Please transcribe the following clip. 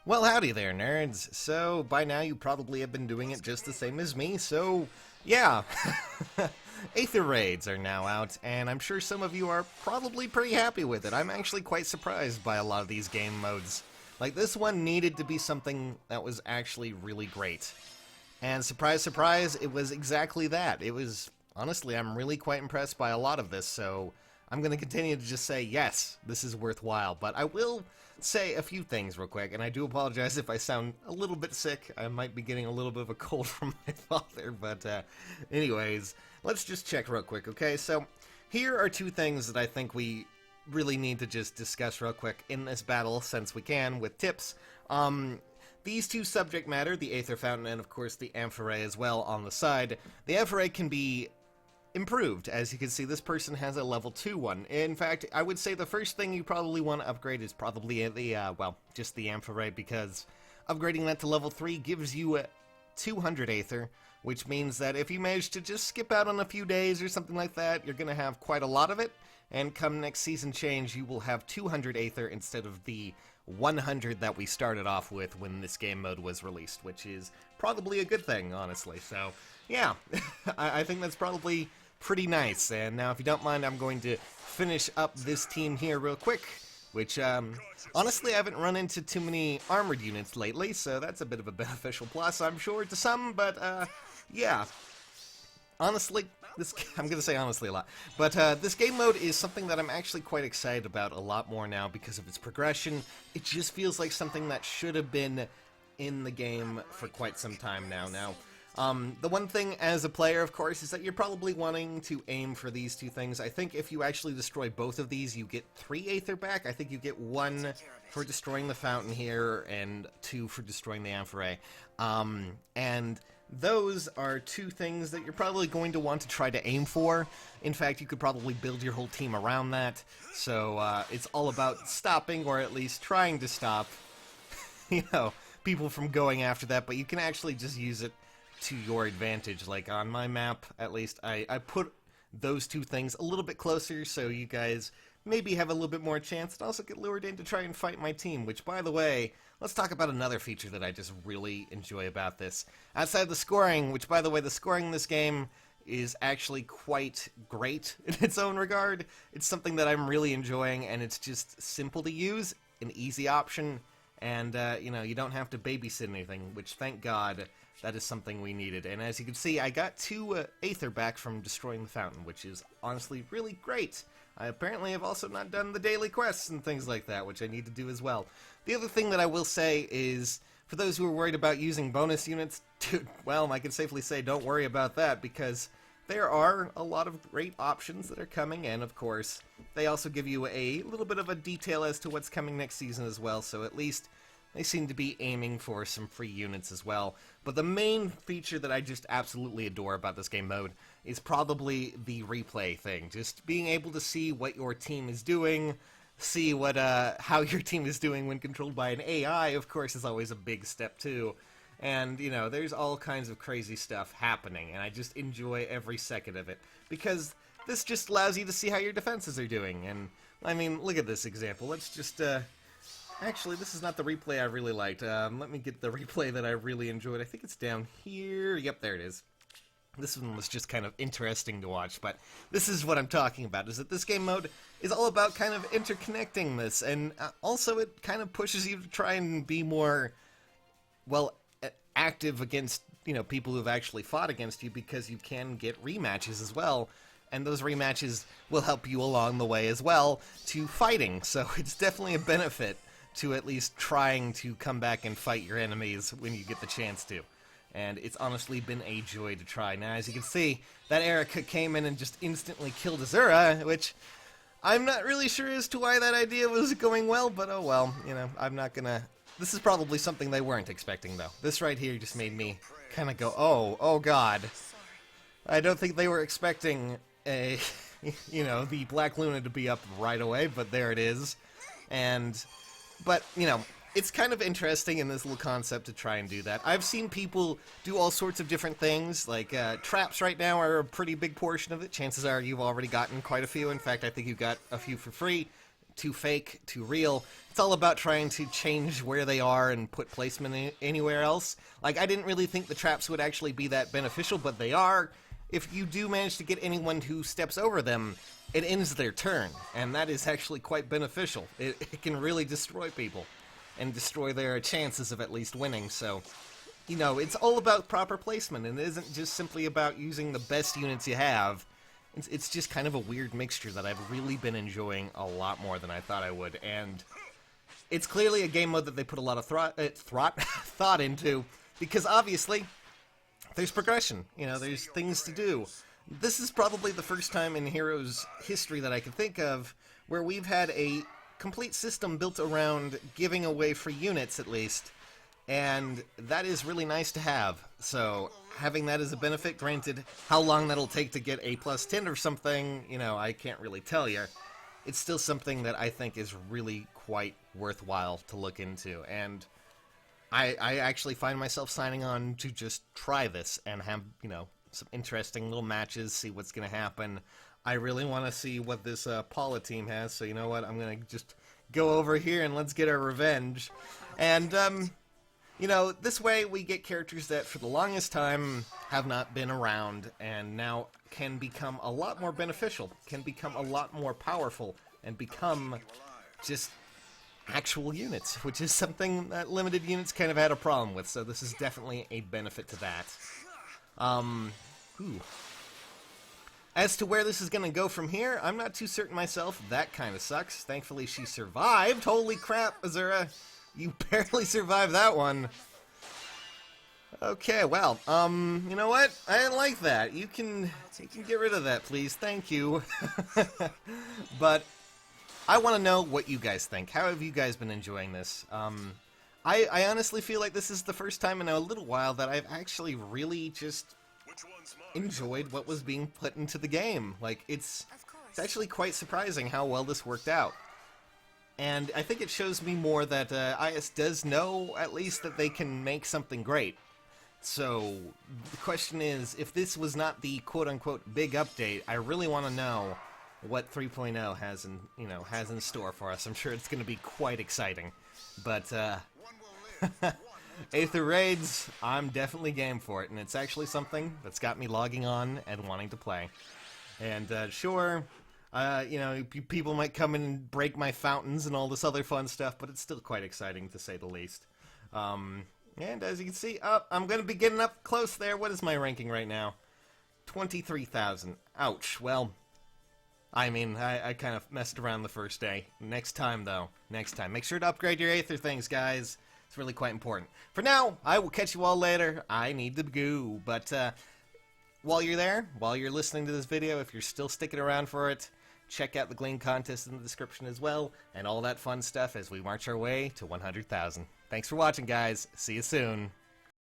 Well, howdy there, nerds. So, by now you probably have been doing it just the same as me, so yeah. Aether Raids are now out, and I'm sure some of you are probably pretty happy with it. I'm actually quite surprised by a lot of these game modes. Like, this one needed to be something that was actually really great. And surprise, surprise, it was exactly that. It was, honestly, I'm really quite impressed by a lot of this, so I'm going to continue to just say, yes, this is worthwhile. But I will say a few things real quick, and I do apologize if I sound a little bit sick. I might be getting a little bit of a cold from my father, but anyways, let's just check real quick, okay? So here are two things that I think we really need to just discuss real quick in this battle, since we can, with tips. These two subject matter, the Aether Fountain and, of course, the Amphoray as well on the side. The Amphoray can be improved. As you can see, this person has a level 2 one. In fact, I would say the first thing you probably want to upgrade is probably well, just the Amphoray, because upgrading that to level 3 gives you 200 Aether, which means that if you manage to just skip out on a few days or something like that, you're going to have quite a lot of it, and come next season change, you will have 200 Aether instead of the 100 that we started off with when this game mode was released, which is probably a good thing, honestly. So, yeah, I think that's probably pretty nice. And now, if you don't mind, I'm going to finish up this team here real quick, which, honestly, I haven't run into too many armored units lately, so that's a bit of a beneficial plus, I'm sure, to some, but, yeah. Honestly, I'm going to say honestly a lot, but this game mode is something that I'm actually quite excited about a lot more now because of its progression. It just feels like something that should have been in the game for quite some time now. The one thing as a player, of course, is that you're probably wanting to aim for these two things. I think if you actually destroy both of these, you get 3 Aether back. I think you get 1 for destroying the fountain here, and 2 for destroying the Amphoray. And those are two things that you're probably going to want to try to aim for. In fact, you could probably build your whole team around that. So it's all about stopping, or at least trying to stop, people from going after that. But you can actually just use it to your advantage. Like on my map, at least, I put those two things a little bit closer so you guys maybe have a little bit more chance and also get lured in to try and fight my team, which, by the way, let's talk about another feature that I just really enjoy about this. Outside of the scoring, which, by the way, the scoring in this game is actually quite great in its own regard. It's something that I'm really enjoying, and it's just simple to use, an easy option, and, you don't have to babysit anything, which, thank God, that is something we needed. And as you can see, I got 2 Aether back from destroying the fountain, which is honestly really great. I apparently have also not done the daily quests and things like that, which I need to do as well. The other thing that I will say is, for those who are worried about using bonus units, dude, well, I can safely say don't worry about that, because there are a lot of great options that are coming, and of course, they also give you a little bit of a detail as to what's coming next season as well, so at least they seem to be aiming for some free units as well. But the main feature that I just absolutely adore about this game mode is probably the replay thing. Just being able to see what your team is doing, see what how your team is doing when controlled by an AI, of course, is always a big step too. And, there's all kinds of crazy stuff happening, and I just enjoy every second of it. Because this just allows you to see how your defenses are doing. And, I mean, look at this example. Let's just, actually, this is not the replay I really liked. Let me get the replay that I really enjoyed. I think it's down here. Yep, there it is. This one was just kind of interesting to watch, but this is what I'm talking about, is that this game mode is all about kind of interconnecting this, and also it kind of pushes you to try and be more, well, active against, people who've actually fought against you, because you can get rematches as well. And those rematches will help you along the way as well to fighting, so it's definitely a benefit to at least trying to come back and fight your enemies when you get the chance to. And it's honestly been a joy to try. Now, as you can see, that Erica came in and just instantly killed Azura, which I'm not really sure as to why that idea was going well, but oh well, I'm not gonna... This is probably something they weren't expecting, though. This right here just made me kind of go, oh god. I don't think they were expecting a, the Black Luna to be up right away, but there it is. But, it's kind of interesting in this little concept to try and do that. I've seen people do all sorts of different things, like traps right now are a pretty big portion of it. Chances are you've already gotten quite a few. In fact, I think you got a few for free. too fake, too real. It's all about trying to change where they are and put placement anywhere else. Like, I didn't really think the traps would actually be that beneficial, but they are. If you do manage to get anyone who steps over them, it ends their turn, and that is actually quite beneficial. It can really destroy people and destroy their chances of at least winning, so, you know, it's all about proper placement, and it isn't just simply about using the best units you have. It's just kind of a weird mixture that I've really been enjoying a lot more than I thought I would, and it's clearly a game mode that they put a lot of thought into, because obviously there's progression, you know, there's things to do. This is probably the first time in Heroes history that I can think of where we've had a complete system built around giving away free units, at least, and that is really nice to have. So having that as a benefit, granted, how long that'll take to get a plus 10 or something, you know, I can't really tell you. It's still something that I think is really quite worthwhile to look into, and I actually find myself signing on to just try this and have, you know, some interesting little matches, see what's going to happen. I really want to see what this Paula team has, so you know what, I'm going to just go over here and let's get our revenge. And, you know, this way we get characters that for the longest time have not been around and now can become a lot more beneficial, can become a lot more powerful, and become just actual units, which is something that limited units kind of had a problem with, so this is definitely a benefit to that. As to where this is going to go from here, I'm not too certain myself. That kind of sucks. Thankfully, she survived. Holy crap, Azura. You barely survived that one. Okay, well, you know what? I didn't like that. You can get rid of that, please. Thank you. But I want to know what you guys think. How have you guys been enjoying this? I honestly feel like this is the first time in a little while that I've actually really just enjoyed what was being put into the game. Like, it's actually quite surprising how well this worked out. And I think it shows me more that IS does know, at least, that they can make something great. So, the question is, if this was not the quote-unquote big update, I really want to know what 3.0 has in store for us. I'm sure it's going to be quite exciting. But, Aether Raids, I'm definitely game for it, and it's actually something that's got me logging on and wanting to play. And, sure, you know, people might come in and break my fountains and all this other fun stuff, but it's still quite exciting, to say the least. And as you can see, I'm going to be getting up close there. What is my ranking right now? 23,000. Ouch. Well, I mean, I kind of messed around the first day. Next time, though. Next time. Make sure to upgrade your Aether things, guys. It's really quite important. For now, I will catch you all later. I need to go. But while you're there, while you're listening to this video, if you're still sticking around for it, check out the Glean contest in the description as well, and all that fun stuff as we march our way to 100,000. Thanks for watching, guys. See you soon.